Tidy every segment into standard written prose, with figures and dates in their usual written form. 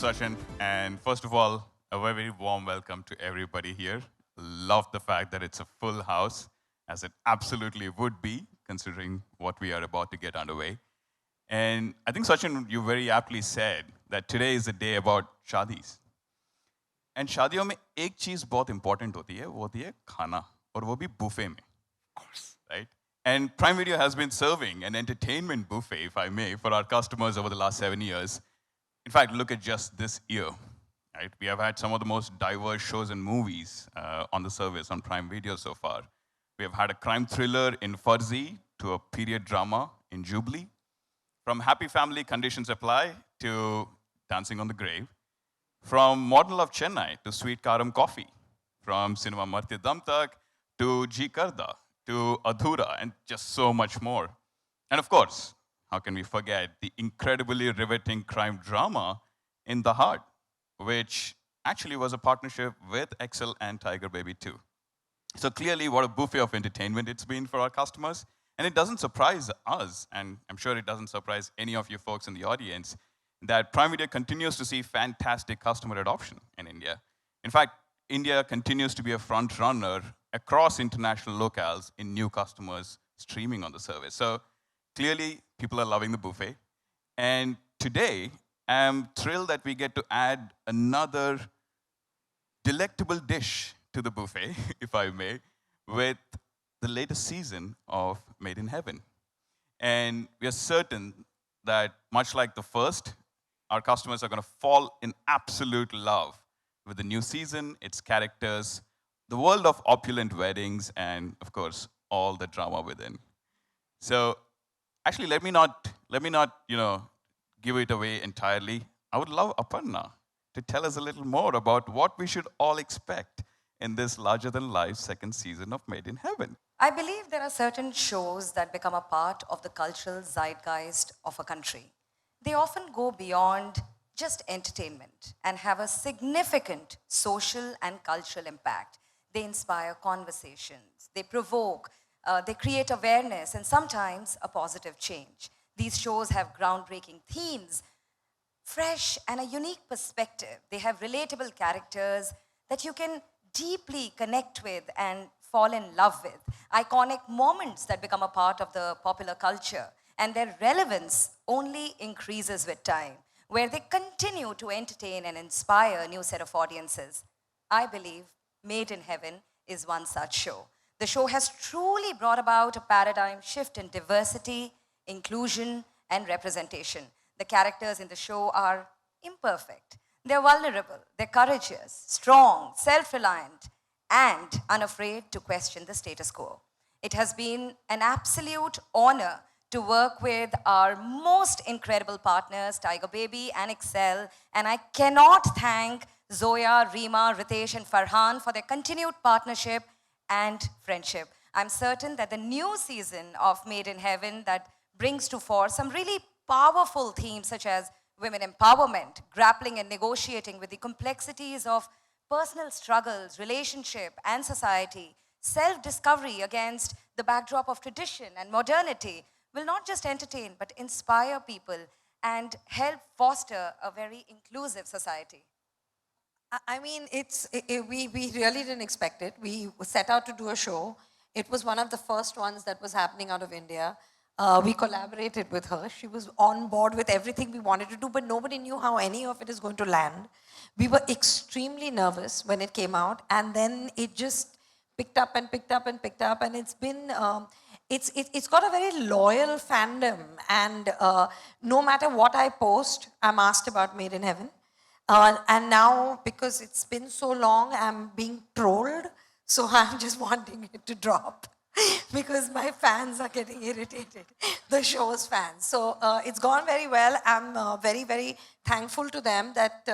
Sachin. And first of all, a very, very warm welcome to everybody here. Love the fact that it's a full house, as it absolutely would be, considering what we are about to get underway. And I think, Sachin, you very aptly said that today is a day about shadis. And शादियों में एक चीज बहुत important होती है, वो होती है खाना, और वो भी buffet में, right? And Prime Video has been serving an entertainment buffet, if I may, for our customers over the last 7 years. In fact, look at just this year, right? We have had some of the most diverse shows and movies on the service on Prime Video so far. We have had a crime thriller in Farzi to a period drama in Jubilee. From Happy Family Conditions Apply to Dancing on the Grave. From Model of Chennai to Sweet Karam Coffee. From Cinema Marti Dam Tak to Ji Karda to Adhura, and just so much more. And of course, how can we forget the incredibly riveting crime drama In the Heart, which actually was a partnership with Excel and Tiger Baby 2. So clearly, what a buffet of entertainment it's been for our customers. And it doesn't surprise us, and I'm sure it doesn't surprise any of you folks in the audience, that Prime Video continues to see fantastic customer adoption in India. In fact, India continues to be a front runner across international locales in new customers streaming on the service. So clearly, people are loving the buffet. And today, I'm thrilled that we get to add another delectable dish to the buffet, if I may, with the latest season of Made in Heaven. And we are certain that, much like the first, our customers are going to fall in absolute love with the new season, its characters, the world of opulent weddings, and of course, all the drama within. So, actually, let me not, give it away entirely. I would love Aparna to tell us a little more about what we should all expect in this larger-than-life second season of Made in Heaven. I believe there are certain shows that become a part of the cultural zeitgeist of a country. They often go beyond just entertainment and have a significant social and cultural impact. They inspire conversations, they provoke, they create awareness, and sometimes a positive change. These shows have groundbreaking themes, fresh and a unique perspective. They have relatable characters that you can deeply connect with and fall in love with. Iconic moments that become a part of the popular culture, and their relevance only increases with time, where they continue to entertain and inspire a new set of audiences. I believe Made in Heaven is one such show. The show has truly brought about a paradigm shift in diversity, inclusion, and representation. The characters in the show are imperfect. They're vulnerable, they're courageous, strong, self-reliant, and unafraid to question the status quo. It has been an absolute honor to work with our most incredible partners, Tiger Baby and Excel, and I cannot thank Zoya, Reema, Ritesh, and Farhan for their continued partnership and friendship. I'm certain that the new season of Made in Heaven that brings to fore some really powerful themes such as women empowerment, grappling and negotiating with the complexities of personal struggles, relationship, and society, self-discovery against the backdrop of tradition and modernity, will not just entertain but inspire people and help foster a very inclusive society. I mean, we really didn't expect it. We set out to do a show. It was one of the first ones that was happening out of India. We collaborated with her. She was on board with everything we wanted to do, but nobody knew how any of it is going to land. We were extremely nervous when it came out, and then it just picked up and picked up and picked up, and it's been, it's got a very loyal fandom, and no matter what I post, I'm asked about Made in Heaven. And now, because it's been so long, I'm being trolled, so I'm just wanting it to drop. Because my fans are getting irritated, the show's fans. So it's gone very well. I'm very, very thankful to them that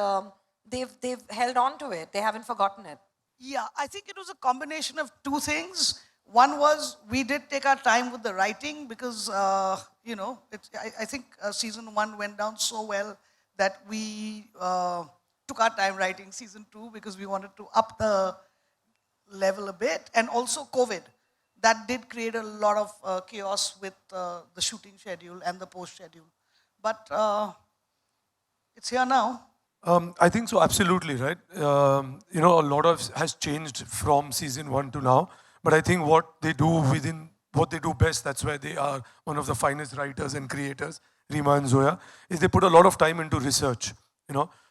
they've held on to it. They haven't forgotten it. Yeah, I think it was a combination of two things. One was we did take our time with the writing because, I think season 1 went down so well that we took our time writing season 2 because we wanted to up the level a bit. And also COVID. That did create a lot of chaos with the shooting schedule and the post schedule. But it's here now. I think so, absolutely, right? A lot of has changed from season 1 to now, but I think what they do what they do best, that's why they are one of the finest writers and creators, Rima and Zoya, is they put a lot of time into research,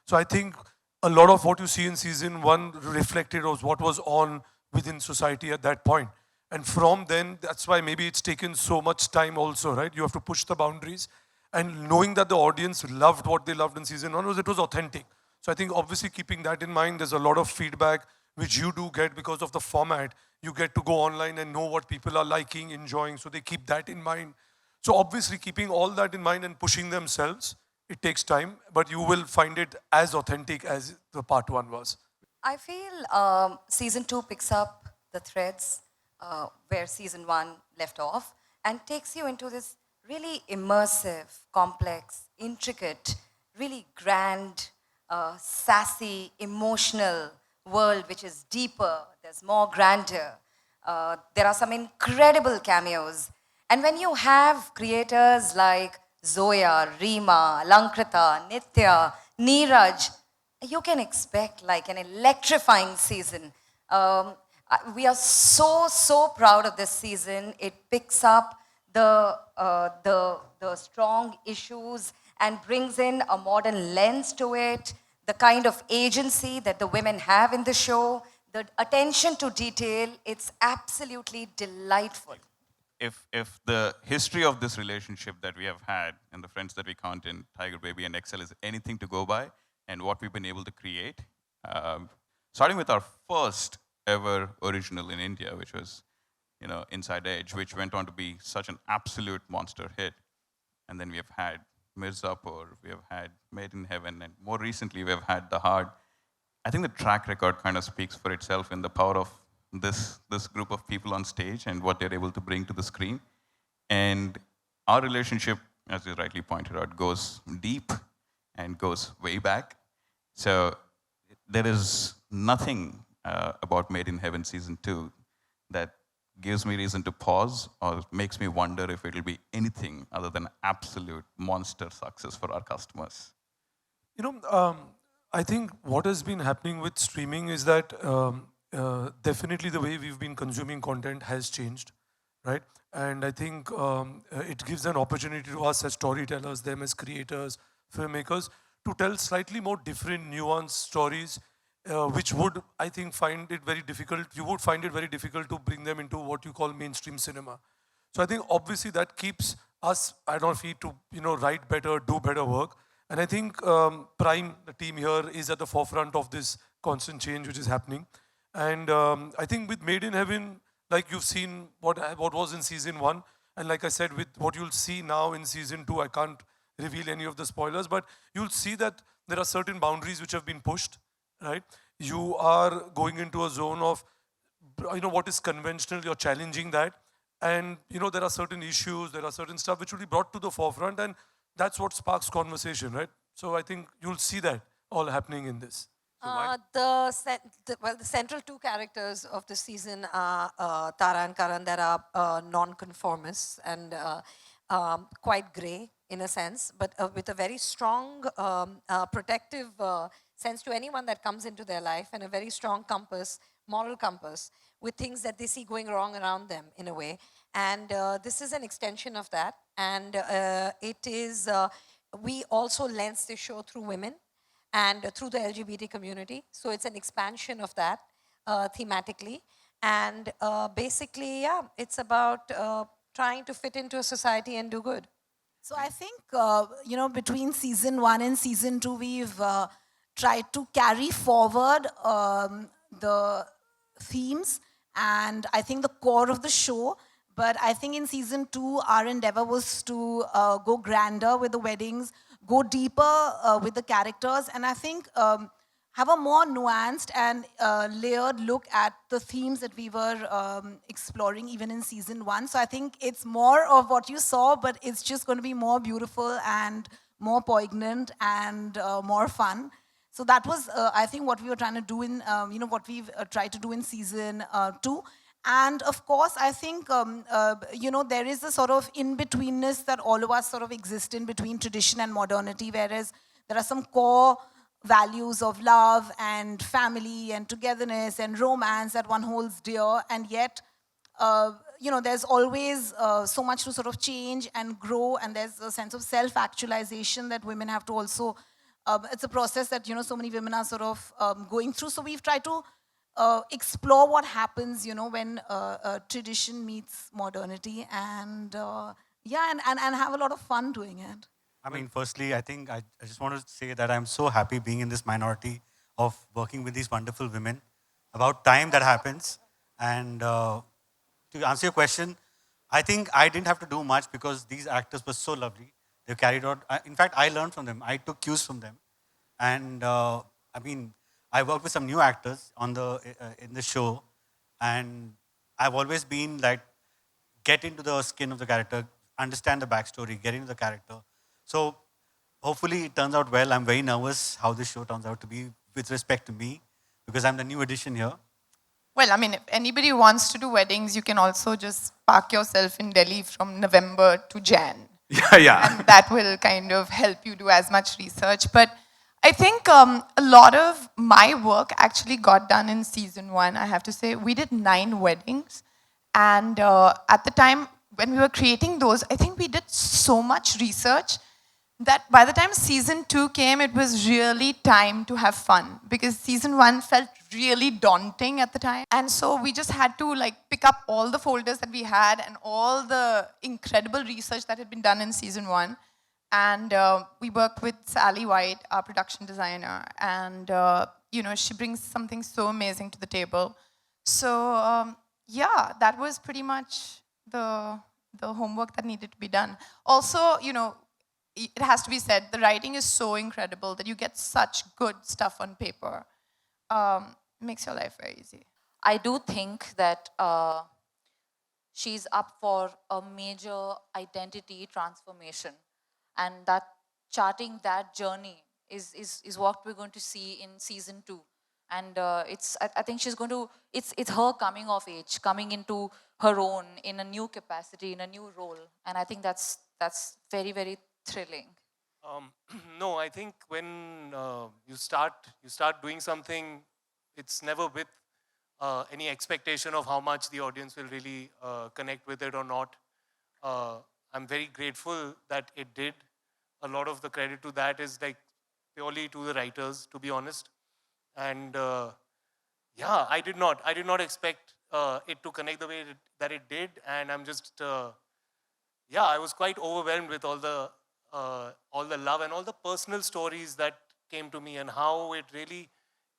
So I think a lot of what you see in season 1 reflected was what was on within society at that point. And from then, that's why maybe it's taken so much time also, right? You have to push the boundaries. And knowing that the audience loved what they loved in season 1 it was authentic. So I think obviously keeping that in mind, there's a lot of feedback which you do get because of the format. You get to go online and know what people are liking, enjoying, so they keep that in mind. So obviously keeping all that in mind and pushing themselves, it takes time, but you will find it as authentic as the part 1 was. I feel season 2 picks up the threads where season 1 left off and takes you into this really immersive, complex, intricate, really grand, sassy, emotional world which is deeper, there's more grandeur. There are some incredible cameos. And when you have creators like Zoya, Rima, Lankrita, Nitya, Neeraj, you can expect like an electrifying season. We are so proud of this season. It picks up the strong issues and brings in a modern lens to it, the kind of agency that the women have in the show, the attention to detail. It's absolutely delightful. If the history of this relationship that we have had and the friends that we count in Tiger Baby and Excel is anything to go by, and what we've been able to create, starting with our first ever original in India, which was, Inside Edge, which went on to be such an absolute monster hit. And then we have had Mirzapur, we have had Made in Heaven, and more recently we have had The Hard. I think the track record kind of speaks for itself in the power of this group of people on stage and what they're able to bring to the screen. And our relationship, as you rightly pointed out, goes deep and goes way back. So there is nothing about Made in Heaven season 2 that gives me reason to pause or makes me wonder if it'll be anything other than absolute monster success for our customers. I think what has been happening with streaming is that definitely the way we've been consuming content has changed, right? And I think it gives an opportunity to us as storytellers, them as creators, filmmakers, to tell slightly more different, nuanced stories, which would, I think, find it very difficult. You would find it very difficult to bring them into what you call mainstream cinema. So I think obviously that keeps us at our feet to write better, do better work. And I think Prime, the team here, is at the forefront of this constant change which is happening. And I think with Made in Heaven, like you've seen what was in season 1, and like I said, with what you'll see now in season 2, I can't reveal any of the spoilers, but you'll see that there are certain boundaries which have been pushed, right? You are going into a zone of, what is conventional, you're challenging that. And, there are certain issues, there are certain stuff which will be brought to the forefront, and that's what sparks conversation, right? So I think you'll see that all happening in this. The central two characters of the season are Tara and Karan, that are non-conformists and quite grey in a sense, but with a very strong protective sense to anyone that comes into their life, and a very strong compass, moral compass, with things that they see going wrong around them in a way. And this is an extension of that. And it is, we also lens this show through women and through the LGBT community. So it's an expansion of that thematically. And basically, yeah, it's about trying to fit into a society and do good. So I think, between season 1 and season 2, we've tried to carry forward the themes and I think the core of the show. But I think in season 2, our endeavor was to go grander with the weddings, go deeper with the characters, and I think have a more nuanced and layered look at the themes that we were exploring even in season 1. So I think it's more of what you saw, but it's just going to be more beautiful and more poignant and more fun. So that was, I think, what we were trying to do in, what we've tried to do in season 2. And of course, I think, there is a sort of in-betweenness that all of us sort of exist in between tradition and modernity, whereas there are some core values of love and family and togetherness and romance that one holds dear, and yet there's always so much to sort of change and grow, and there's a sense of self-actualization that women have to also, it's a process that, so many women are sort of going through. So we've tried to explore what happens, when tradition meets modernity, and and have a lot of fun doing it. I mean, firstly, I think I just want to say that I'm so happy being in this minority of working with these wonderful women. About time that happens. And to answer your question, I think I didn't have to do much because these actors were so lovely. They carried out, in fact, I learned from them. I took cues from them. And I mean, I worked with some new actors on in the show. And I've always been like, get into the skin of the character, understand the backstory, get into the character. So hopefully it turns out well. I'm very nervous how this show turns out to be with respect to me because I'm the new addition here. Well, I mean, if anybody wants to do weddings, you can also just park yourself in Delhi from November to Jan. Yeah. And that will kind of help you do as much research. But I think a lot of my work actually got done in season 1, I have to say. We did 9 weddings. And at the time when we were creating those, I think we did so much research that by the time season 2 came, it was really time to have fun because season 1 felt really daunting at the time. And so we just had to like pick up all the folders that we had and all the incredible research that had been done in season 1. And we worked with Sally White, our production designer. And, she brings something so amazing to the table. So, yeah, that was pretty much the homework that needed to be done. Also, it has to be said, the writing is so incredible that you get such good stuff on paper. Makes your life very easy. I do think that she's up for a major identity transformation, and that charting that journey is what we're going to see in season 2. And I think she's going to, it's her coming of age, coming into her own in a new capacity, in a new role. And I think that's very, very thrilling. No, I think when you start doing something, it's never with any expectation of how much the audience will really connect with it or not. I'm very grateful that it did. A lot of the credit to that is like purely to the writers, to be honest. And yeah, I did not expect it to connect the way that it did. And I'm just, I was quite overwhelmed with all the love and all the personal stories that came to me and how it really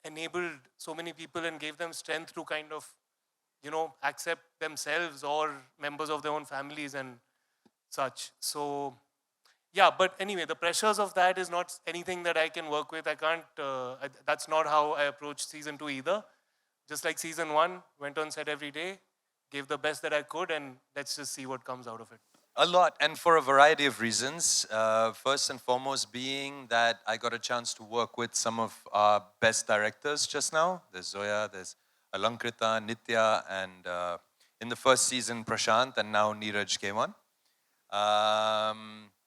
enabled so many people and gave them strength to kind of, accept themselves or members of their own families and such. So, yeah, but anyway, the pressures of that is not anything that I can work with. I can't, that's not how I approached season 2 either. Just like season 1, went on set every day, gave the best that I could, and let's just see what comes out of it. A lot, and for a variety of reasons. First and foremost being that I got a chance to work with some of our best directors just now. There's Zoya, there's Alankrita, Nitya, and in the first season, Prashant, and now Neeraj came on.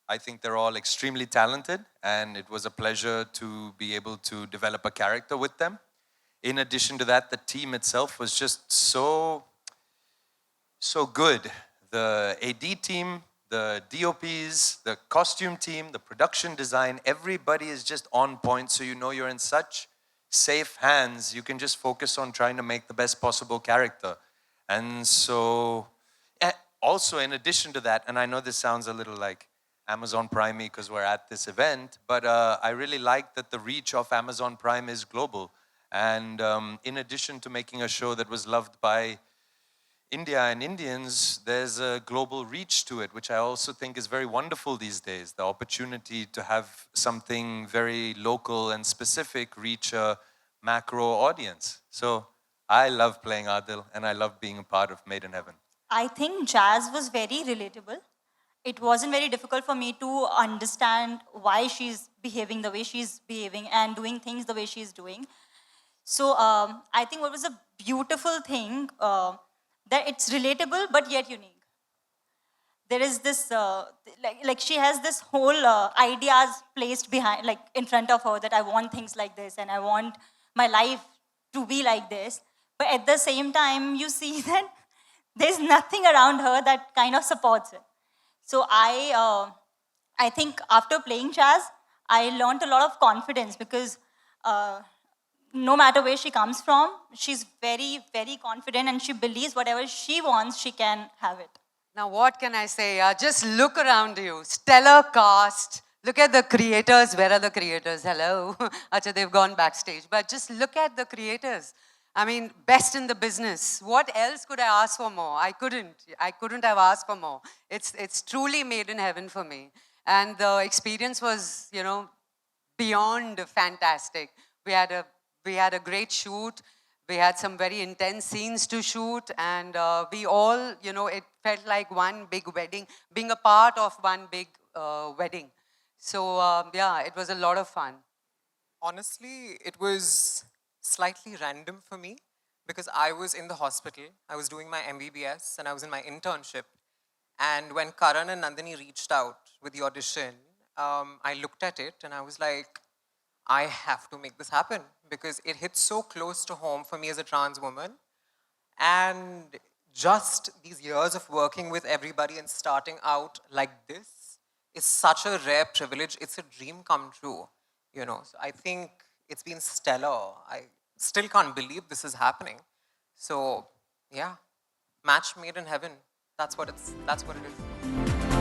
I think they're all extremely talented, and it was a pleasure to be able to develop a character with them. In addition to that, the team itself was just so good. The AD team, the DOPs, the costume team, the production design, everybody is just on point, so you're in such safe hands. You can just focus on trying to make the best possible character. And so, also in addition to that, and I know this sounds a little like Amazon Prime because we're at this event, but I really like that the reach of Amazon Prime is global. And in addition to making a show that was loved by India and Indians, there's a global reach to it, which I also think is very wonderful these days. The opportunity to have something very local and specific reach a macro audience. So I love playing Adil, and I love being a part of Made in Heaven. I think Jazz was very relatable. It wasn't very difficult for me to understand why she's behaving the way she's behaving and doing things the way she's doing. So I think what was a beautiful thing, that it's relatable but yet unique. there is this, like she has this whole ideas placed behind, like in front of her, that I want things like this and I want my life to be like this. But at the same time, you see that there's nothing around her that kind of supports it. So I think after playing Chaz, I learned a lot of confidence because no matter where she comes from, she's very, very confident and she believes whatever she wants, she can have it. Now, what can I say? Just look around you. Stellar cast. Look at the creators. Where are the creators? Hello. Acha, they've gone backstage. But just look at the creators. I mean, best in the business. What else could I ask for more? I couldn't. I couldn't have asked for more. It's truly made in heaven for me. And the experience was, you know, beyond fantastic. We had a great shoot. We had some very intense scenes to shoot, and we all, you know, it felt like one big wedding, being a part of one big wedding. So yeah, it was a lot of fun. Honestly, it was slightly random for me because I was in the hospital. I was doing my MBBS and I was in my internship. And when Karan and Nandini reached out with the audition, I looked at it and I was like, I have to make this happen because it hits so close to home for me as a trans woman. And just these years of working with everybody and starting out like this is such a rare privilege. It's a dream come true, you know. So I think it's been stellar. I still can't believe this is happening. So yeah, match made in heaven. That's what it is.